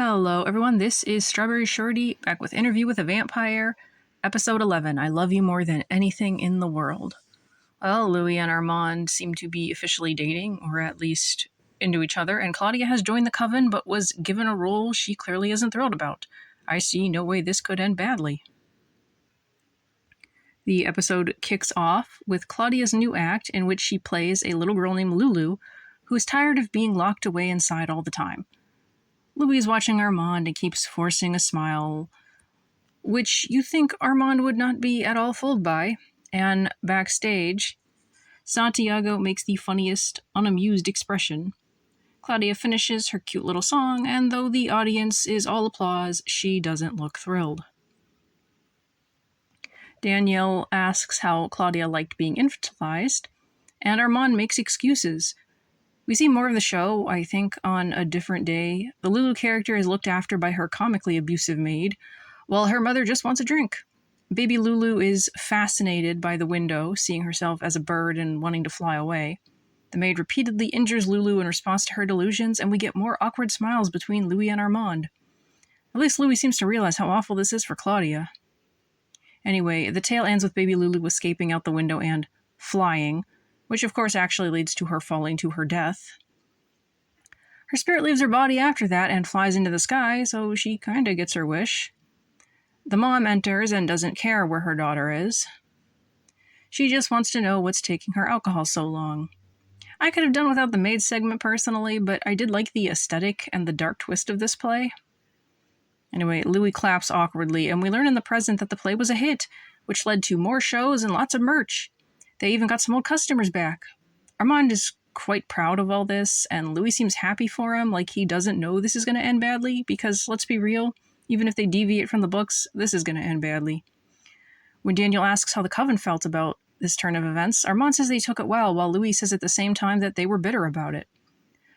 Hello, everyone. This is StrawberryShorty back with Interview with a Vampire, episode 11. I love you more than anything in the world. Well, Louis and Armand seem to be officially dating, or at least into each other, and Claudia has joined the coven but was given a role she clearly isn't thrilled about. I see no way this could end badly. The episode kicks off with Claudia's new act in which she plays a little girl named Lulu who is tired of being locked away inside all the time. Louis is watching Armand and keeps forcing a smile, which you think Armand would not be at all fooled by. And backstage, Santiago makes the funniest, unamused expression. Claudia finishes her cute little song, and though the audience is all applause, she doesn't look thrilled. Danielle asks how Claudia liked being infantilized, and Armand makes excuses. We see more of the show, I think, on a different day. The Lulu character is looked after by her comically abusive maid, while her mother just wants a drink. Baby Lulu is fascinated by the window, seeing herself as a bird and wanting to fly away. The maid repeatedly injures Lulu in response to her delusions, and we get more awkward smiles between Louis and Armand. At least Louis seems to realize how awful this is for Claudia. Anyway, the tale ends with baby Lulu escaping out the window and flying, which of course actually leads to her falling to her death. Her spirit leaves her body after that and flies into the sky, so she kinda gets her wish. The mom enters and doesn't care where her daughter is. She just wants to know what's taking her alcohol so long. I could have done without the maid segment personally, but I did like the aesthetic and the dark twist of this play. Anyway, Louis claps awkwardly, and we learn in the present that the play was a hit, which led to more shows and lots of merch. They even got some old customers back. Armand is quite proud of all this, and Louis seems happy for him, like he doesn't know this is going to end badly, because, let's be real, even if they deviate from the books, this is going to end badly. When Daniel asks how the coven felt about this turn of events, Armand says they took it well, while Louis says at the same time that they were bitter about it.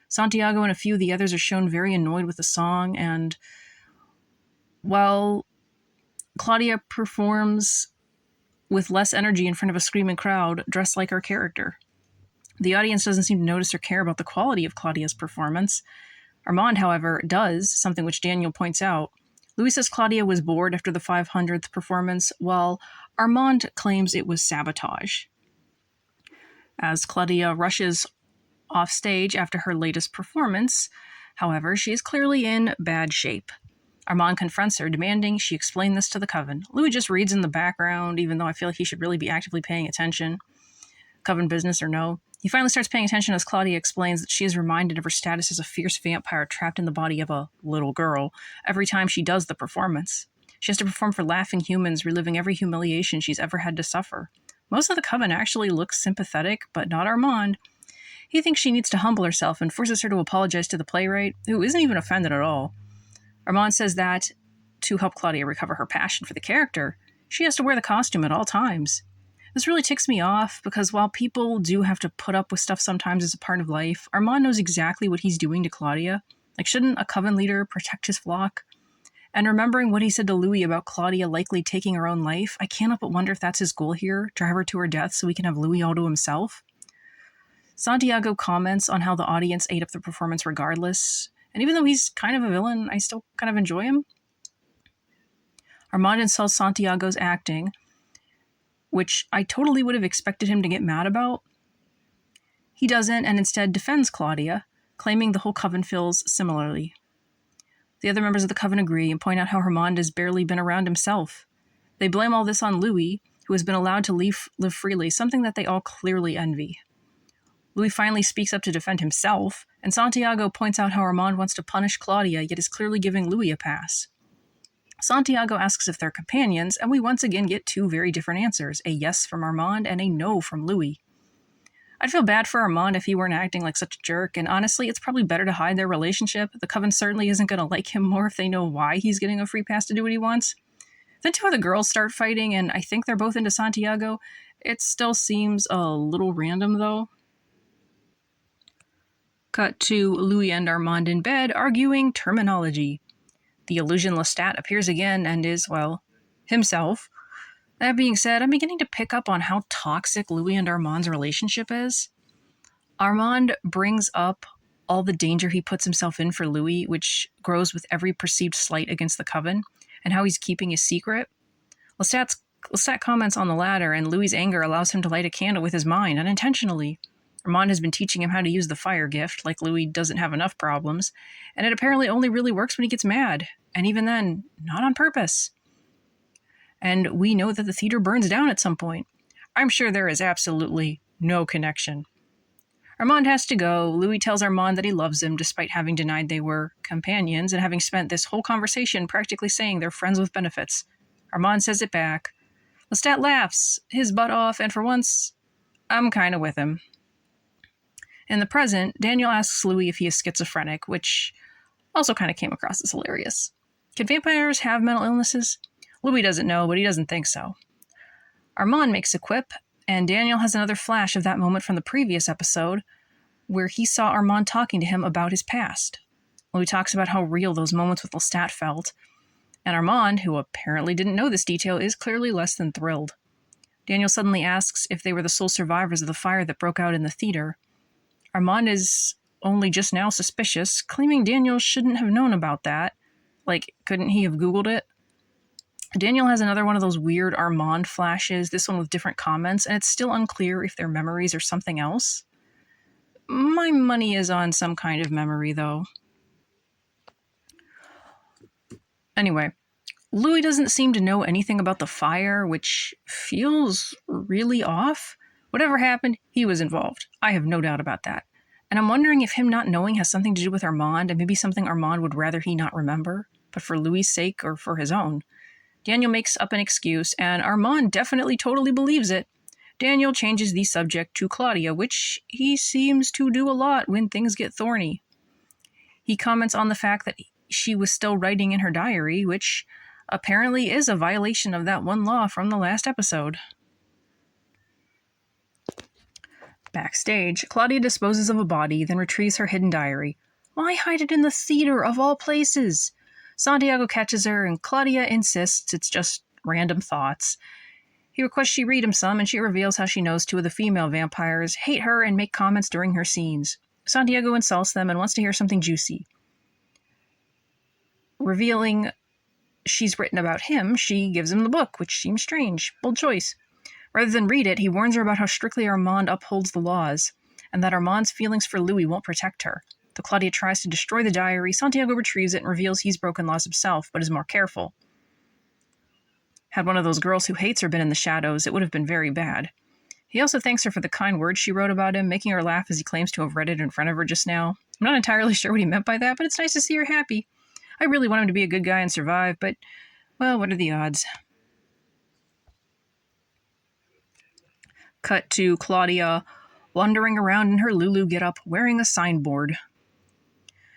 Santiago and a few of the others are shown very annoyed with the song, and while Claudia performs with less energy in front of a screaming crowd, dressed like her character. The audience doesn't seem to notice or care about the quality of Claudia's performance. Armand, however, does, something which Daniel points out. Louis says Claudia was bored after the 500th performance, while Armand claims it was sabotage. As Claudia rushes off stage after her latest performance, however, she is clearly in bad shape. Armand confronts her, demanding she explain this to the coven. Louis just reads in the background, even though I feel like he should really be actively paying attention. Coven business or no. He finally starts paying attention as Claudia explains that she is reminded of her status as a fierce vampire trapped in the body of a little girl every time she does the performance. She has to perform for laughing humans, reliving every humiliation she's ever had to suffer. Most of the coven actually looks sympathetic, but not Armand. He thinks she needs to humble herself and forces her to apologize to the playwright, who isn't even offended at all. Armand says that, to help Claudia recover her passion for the character, she has to wear the costume at all times. This really ticks me off, because while people do have to put up with stuff sometimes as a part of life, Armand knows exactly what he's doing to Claudia. Like, shouldn't a coven leader protect his flock? And remembering what he said to Louis about Claudia likely taking her own life, I can't help but wonder if that's his goal here, drive her to her death so he can have Louis all to himself. Santiago comments on how the audience ate up the performance regardless, and even though he's kind of a villain, I still kind of enjoy him. Armand insults Santiago's acting, which I totally would have expected him to get mad about. He doesn't, and instead defends Claudia, claiming the whole coven feels similarly. The other members of the coven agree and point out how Armand has barely been around himself. They blame all this on Louis, who has been allowed to live freely, something that they all clearly envy. Louis finally speaks up to defend himself, and Santiago points out how Armand wants to punish Claudia, yet is clearly giving Louis a pass. Santiago asks if they're companions, and we once again get two very different answers, a yes from Armand and a no from Louis. I'd feel bad for Armand if he weren't acting like such a jerk, and honestly, it's probably better to hide their relationship. The coven certainly isn't going to like him more if they know why he's getting a free pass to do what he wants. Then two other girls start fighting, and I think they're both into Santiago. It still seems a little random, though. Cut to Louis and Armand in bed, arguing terminology. The illusion Lestat appears again and is, well, himself. That being said, I'm beginning to pick up on how toxic Louis and Armand's relationship is. Armand brings up all the danger he puts himself in for Louis, which grows with every perceived slight against the Coven, and how he's keeping his secret. Lestat comments on the latter, and Louis's anger allows him to light a candle with his mind, unintentionally. Armand has been teaching him how to use the fire gift, like Louis doesn't have enough problems, and it apparently only really works when he gets mad, and even then, not on purpose. And we know that the theater burns down at some point. I'm sure there is absolutely no connection. Armand has to go. Louis tells Armand that he loves him, despite having denied they were companions and having spent this whole conversation practically saying they're friends with benefits. Armand says it back. Lestat laughs his butt off, and for once, I'm kind of with him. In the present, Daniel asks Louis if he is schizophrenic, which also kind of came across as hilarious. Can vampires have mental illnesses? Louis doesn't know, but he doesn't think so. Armand makes a quip, and Daniel has another flash of that moment from the previous episode where he saw Armand talking to him about his past. Louis talks about how real those moments with Lestat felt, and Armand, who apparently didn't know this detail, is clearly less than thrilled. Daniel suddenly asks if they were the sole survivors of the fire that broke out in the theater. Armand is only just now suspicious, claiming Daniel shouldn't have known about that. Like, couldn't he have Googled it? Daniel has another one of those weird Armand flashes, this one with different comments, and it's still unclear if they're memories or something else. My money is on some kind of memory, though. Anyway, Louis doesn't seem to know anything about the fire, which feels really off. Whatever happened, he was involved. I have no doubt about that. And I'm wondering if him not knowing has something to do with Armand, and maybe something Armand would rather he not remember, but for Louis' sake or for his own. Daniel makes up an excuse, and Armand definitely totally believes it. Daniel changes the subject to Claudia, which he seems to do a lot when things get thorny. He comments on the fact that she was still writing in her diary, which apparently is a violation of that one law from the last episode. Backstage, Claudia disposes of a body, then retrieves her hidden diary. Why hide it in the theater, of all places? Santiago catches her, and Claudia insists it's just random thoughts. He requests she read him some, and she reveals how she knows two of the female vampires hate her and make comments during her scenes. Santiago insults them and wants to hear something juicy. Revealing she's written about him, she gives him the book, which seems strange. Bold choice. Rather than read it, he warns her about how strictly Armand upholds the laws, and that Armand's feelings for Louis won't protect her. Though Claudia tries to destroy the diary, Santiago retrieves it and reveals he's broken laws himself, but is more careful. Had one of those girls who hates her been in the shadows, it would have been very bad. He also thanks her for the kind words she wrote about him, making her laugh as he claims to have read it in front of her just now. I'm not entirely sure what he meant by that, but it's nice to see her happy. I really want him to be a good guy and survive, but, well, what are the odds? Cut to Claudia wandering around in her Lulu getup, wearing a signboard.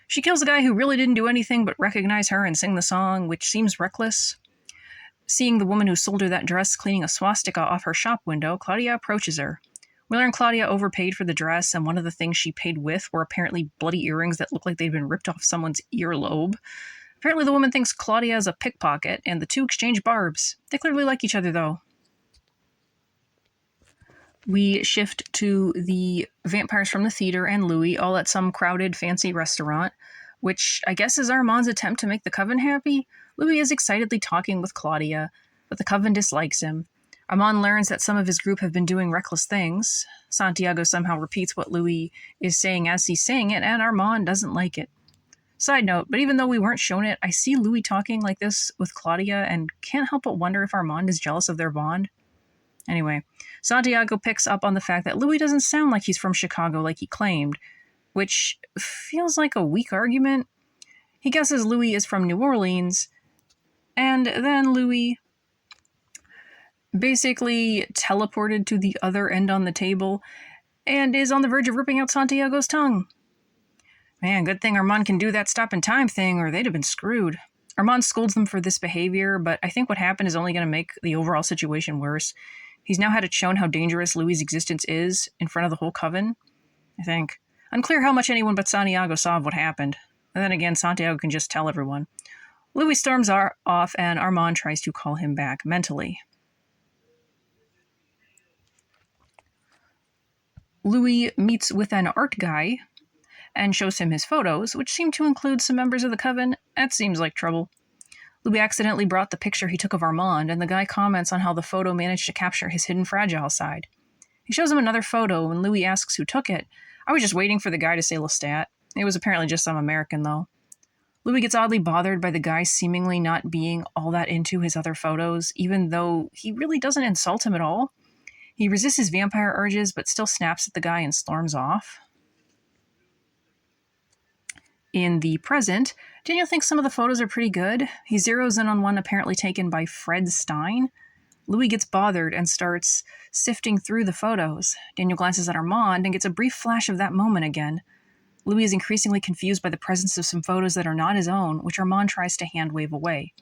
She kills a guy who really didn't do anything but recognize her and sing the song, which seems reckless. Seeing the woman who sold her that dress cleaning a swastika off her shop window, Claudia approaches her. We learn Claudia overpaid for the dress, and one of the things she paid with were apparently bloody earrings that look like they'd been ripped off someone's earlobe. Apparently the woman thinks Claudia is a pickpocket, and the two exchange barbs. They clearly like each other, though. We shift to the vampires from the theater and Louis, all at some crowded, fancy restaurant, which I guess is Armand's attempt to make the Coven happy. Louis is excitedly talking with Claudia, but the Coven dislikes him. Armand learns that some of his group have been doing reckless things. Santiago somehow repeats what Louis is saying as he's saying it, and Armand doesn't like it. Side note, but even though we weren't shown it, I see Louis talking like this with Claudia and can't help but wonder if Armand is jealous of their bond. Anyway, Santiago picks up on the fact that Louis doesn't sound like he's from Chicago like he claimed, which feels like a weak argument. He guesses Louis is from New Orleans, and then Louis basically teleported to the other end on the table and is on the verge of ripping out Santiago's tongue. Man, good thing Armand can do that stop-in-time thing, or they'd have been screwed. Armand scolds them for this behavior, but I think what happened is only going to make the overall situation worse. He's now had it shown how dangerous Louis' existence is in front of the whole Coven, I think. Unclear how much anyone but Santiago saw of what happened. And then again, Santiago can just tell everyone. Louis storms off, and Armand tries to call him back mentally. Louis meets with an art guy, and shows him his photos, which seem to include some members of the Coven. That seems like trouble. Louis accidentally brought the picture he took of Armand, and the guy comments on how the photo managed to capture his hidden fragile side. He shows him another photo, and Louis asks who took it. I was just waiting for the guy to say Lestat. It was apparently just some American, though. Louis gets oddly bothered by the guy seemingly not being all that into his other photos, even though he really doesn't insult him at all. He resists his vampire urges, but still snaps at the guy and storms off. In the present, Daniel thinks some of the photos are pretty good. He zeroes in on one apparently taken by Fred Stein. Louis gets bothered and starts sifting through the photos. Daniel glances at Armand and gets a brief flash of that moment again. Louis is increasingly confused by the presence of some photos that are not his own, which Armand tries to hand-wave away.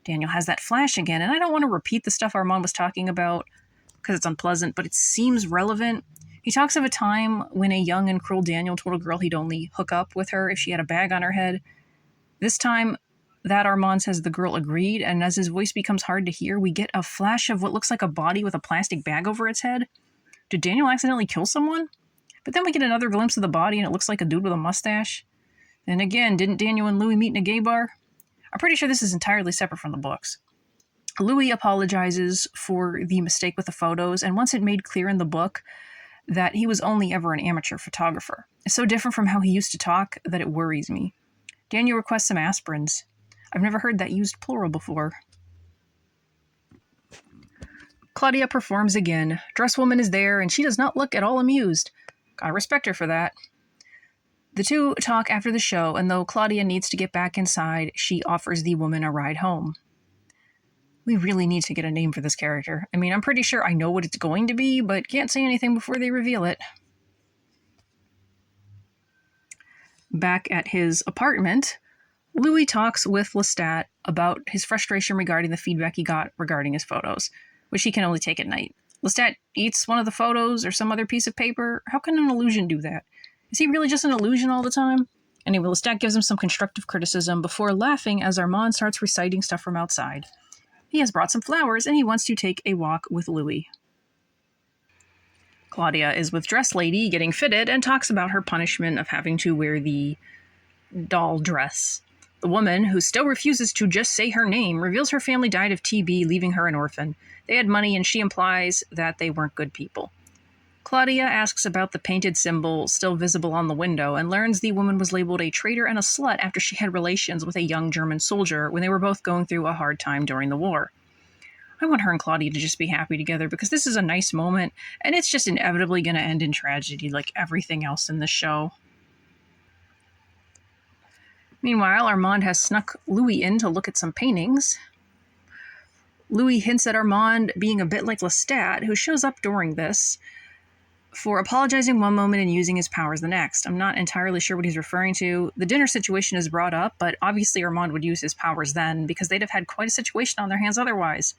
Daniel has that flash again, and I don't want to repeat the stuff Armand was talking about because it's unpleasant, but it seems relevant. He talks of a time when a young and cruel Daniel told a girl he'd only hook up with her if she had a bag on her head. This time, that Armand says the girl agreed, and as his voice becomes hard to hear, we get a flash of what looks like a body with a plastic bag over its head. Did Daniel accidentally kill someone? But then we get another glimpse of the body, and it looks like a dude with a mustache. Then again, didn't Daniel and Louis meet in a gay bar? I'm pretty sure this is entirely separate from the books. Louis apologizes for the mistake with the photos, and wants it made clear in the book that he was only ever an amateur photographer. It's so different from how he used to talk that it worries me. Daniel requests some aspirins. I've never heard that used plural before. Claudia performs again. Dresswoman is there, and she does not look at all amused. Gotta respect her for that. The two talk after the show, and though Claudia needs to get back inside, she offers the woman a ride home. We really need to get a name for this character. I mean, I'm pretty sure I know what it's going to be, but can't say anything before they reveal it. Back at his apartment, Louis talks with Lestat about his frustration regarding the feedback he got regarding his photos, which he can only take at night. Lestat eats one of the photos or some other piece of paper. How can an illusion do that? Is he really just an illusion all the time? Anyway, Lestat gives him some constructive criticism before laughing as Armand starts reciting stuff from outside. He has brought some flowers, and he wants to take a walk with Louis. Claudia is with Dress Lady, getting fitted, and talks about her punishment of having to wear the doll dress. The woman, who still refuses to just say her name, reveals her family died of TB, leaving her an orphan. They had money, and she implies that they weren't good people. Claudia asks about the painted symbol still visible on the window, and learns the woman was labeled a traitor and a slut after she had relations with a young German soldier when they were both going through a hard time during the war. I want her and Claudia to just be happy together because this is a nice moment, and it's just inevitably going to end in tragedy like everything else in the show. Meanwhile, Armand has snuck Louis in to look at some paintings. Louis hints at Armand being a bit like Lestat, who shows up during this, for apologizing one moment and using his powers the next. I'm not entirely sure what he's referring to. The dinner situation is brought up, but obviously Armand would use his powers then, because they'd have had quite a situation on their hands otherwise.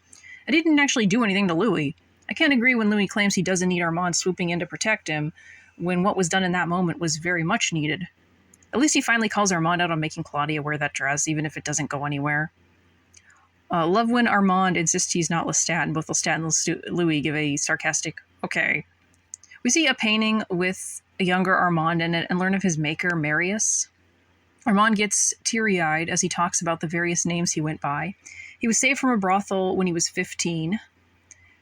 And he didn't actually do anything to Louis. I can't agree when Louis claims he doesn't need Armand swooping in to protect him, when what was done in that moment was very much needed. At least he finally calls Armand out on making Claudia wear that dress, even if it doesn't go anywhere. Love when Armand insists he's not Lestat, and both Lestat and Louis give a sarcastic, okay. We see a painting with a younger Armand in it and learn of his maker, Marius. Armand gets teary-eyed as he talks about the various names he went by. He was saved from a brothel when he was 15,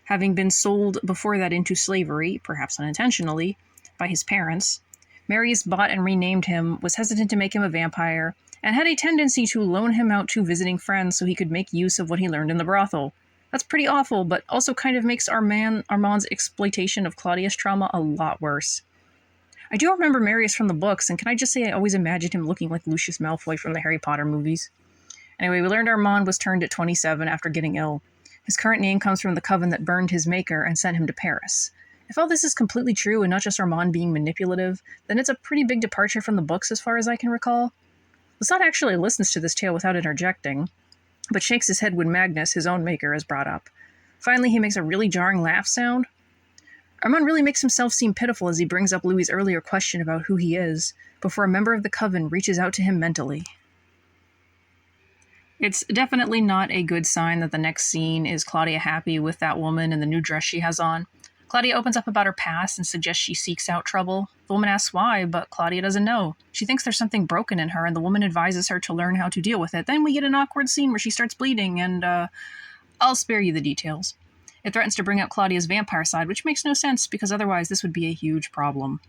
having been sold before that into slavery, perhaps unintentionally, by his parents. Marius bought and renamed him, was hesitant to make him a vampire, and had a tendency to loan him out to visiting friends so he could make use of what he learned in the brothel. That's pretty awful, but also kind of makes Armand's exploitation of Claudia's trauma a lot worse. I do remember Marius from the books, and can I just say I always imagined him looking like Lucius Malfoy from the Harry Potter movies. Anyway, we learned Armand was turned at 27 after getting ill. His current name comes from the coven that burned his maker and sent him to Paris. If all this is completely true and not just Armand being manipulative, then it's a pretty big departure from the books as far as I can recall. Lestat actually listens to this tale without interjecting, but shakes his head when Magnus, his own maker, is brought up. Finally, he makes a really jarring laugh sound. Armand really makes himself seem pitiful as he brings up Louis' earlier question about who he is, before a member of the coven reaches out to him mentally. It's definitely not a good sign that the next scene is Claudia happy with that woman and the new dress she has on. Claudia opens up about her past and suggests she seeks out trouble. The woman asks why, but Claudia doesn't know. She thinks there's something broken in her, and the woman advises her to learn how to deal with it. Then we get an awkward scene where she starts bleeding, and I'll spare you the details. It threatens to bring out Claudia's vampire side, which makes no sense, because otherwise this would be a huge problem.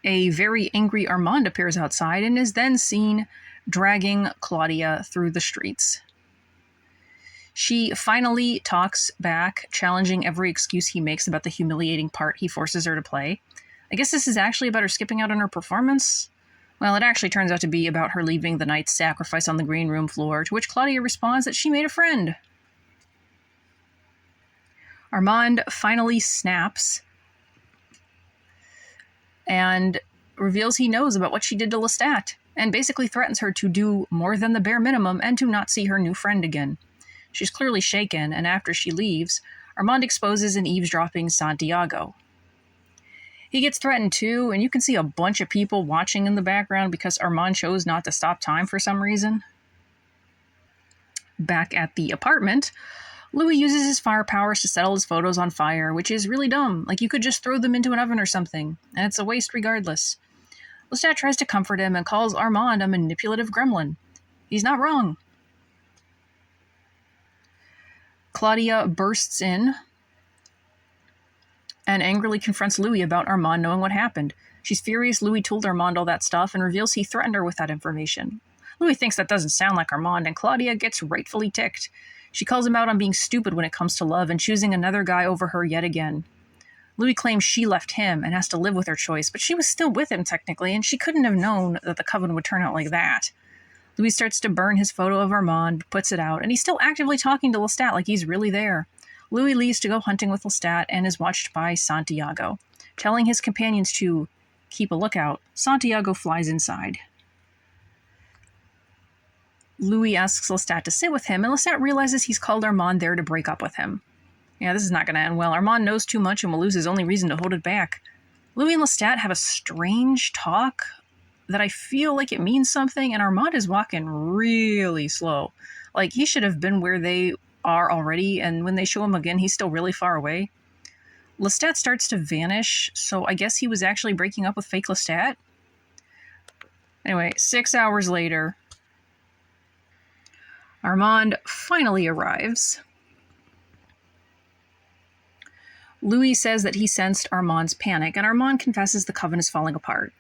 A very angry Armand appears outside and is then seen dragging Claudia through the streets. She finally talks back, challenging every excuse he makes about the humiliating part he forces her to play. I guess this is actually about her skipping out on her performance? Well, it actually turns out to be about her leaving the night's sacrifice on the green room floor, to which Claudia responds that she made a friend. Armand finally snaps and reveals he knows about what she did to Lestat, and basically threatens her to do more than the bare minimum and to not see her new friend again. She's clearly shaken, and after she leaves, Armand exposes an eavesdropping Santiago. He gets threatened too, and you can see a bunch of people watching in the background because Armand chose not to stop time for some reason. Back at the apartment, Louis uses his fire powers to settle his photos on fire, which is really dumb. Like, you could just throw them into an oven or something, and it's a waste regardless. Lestat tries to comfort him and calls Armand a manipulative gremlin. He's not wrong. Claudia bursts in and angrily confronts Louis about Armand knowing what happened. She's furious Louis told Armand all that stuff and reveals he threatened her with that information. Louis thinks that doesn't sound like Armand, and Claudia gets rightfully ticked. She calls him out on being stupid when it comes to love and choosing another guy over her yet again. Louis claims she left him and has to live with her choice, but she was still with him technically, and she couldn't have known that the coven would turn out like that. Louis starts to burn his photo of Armand, puts it out, and he's still actively talking to Lestat like he's really there. Louis leaves to go hunting with Lestat and is watched by Santiago. Telling his companions to keep a lookout, Santiago flies inside. Louis asks Lestat to sit with him, and Lestat realizes he's called Armand there to break up with him. Yeah, this is not going to end well. Armand knows too much and will lose his only reason to hold it back. Louis and Lestat have a strange talk that I feel like it means something, and Armand is walking really slow. Like, he should have been where they are already, and when they show him again, he's still really far away. Lestat starts to vanish, so I guess he was actually breaking up with fake Lestat. Anyway, 6 hours later, Armand finally arrives. Louis says that he sensed Armand's panic, and Armand confesses the coven is falling apart.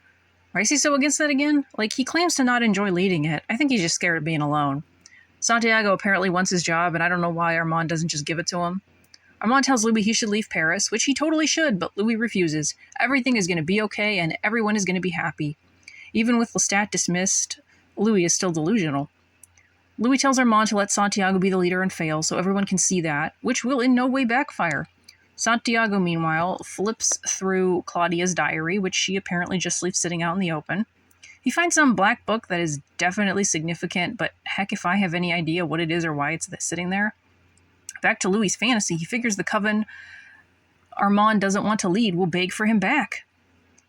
Why is he so against that again? Like, he claims to not enjoy leading it. I think he's just scared of being alone. Santiago apparently wants his job, and I don't know why Armand doesn't just give it to him. Armand tells Louis he should leave Paris, which he totally should, but Louis refuses. Everything is going to be okay, and everyone is going to be happy. Even with Lestat dismissed, Louis is still delusional. Louis tells Armand to let Santiago be the leader and fail, so everyone can see that, which will in no way backfire. Santiago, meanwhile, flips through Claudia's diary, which she apparently just leaves sitting out in the open. He finds some black book that is definitely significant, but heck if I have any idea what it is or why it's sitting there. Back to Louis' fantasy, he figures the coven Armand doesn't want to lead will beg for him back.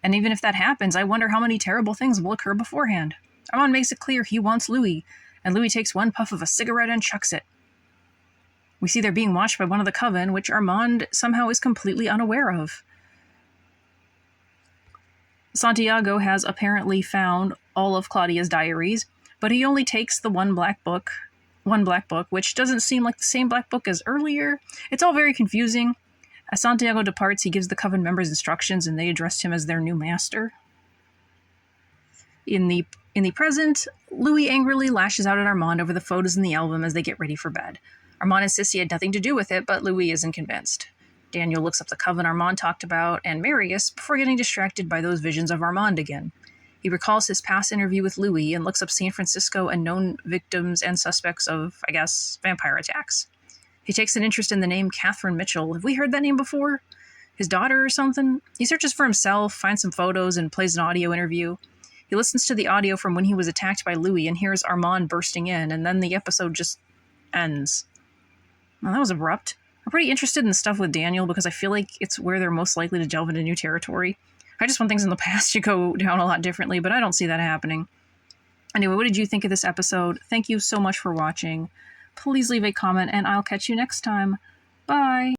And even if that happens, I wonder how many terrible things will occur beforehand. Armand makes it clear he wants Louis, and Louis takes one puff of a cigarette and chucks it. We see they're being watched by one of the coven, which Armand somehow is completely unaware of. Santiago has apparently found all of Claudia's diaries, but he only takes the one black book, which doesn't seem like the same black book as earlier. It's all very confusing. As Santiago departs, he gives the coven members instructions, and they address him as their new master. In the present, Louis angrily lashes out at Armand over the photos in the album as they get ready for bed. Armand insists he had nothing to do with it, but Louis isn't convinced. Daniel looks up the coven Armand talked about and Marius before getting distracted by those visions of Armand again. He recalls his past interview with Louis and looks up San Francisco and known victims and suspects of, I guess, vampire attacks. He takes an interest in the name Catherine Mitchell. Have we heard that name before? His daughter or something? He searches for himself, finds some photos, and plays an audio interview. He listens to the audio from when he was attacked by Louis and hears Armand bursting in, and then the episode just ends. Well, that was abrupt. I'm pretty interested in the stuff with Daniel because I feel like it's where they're most likely to delve into new territory. I just want things in the past to go down a lot differently, but I don't see that happening. Anyway, what did you think of this episode? Thank you so much for watching. Please leave a comment, and I'll catch you next time. Bye!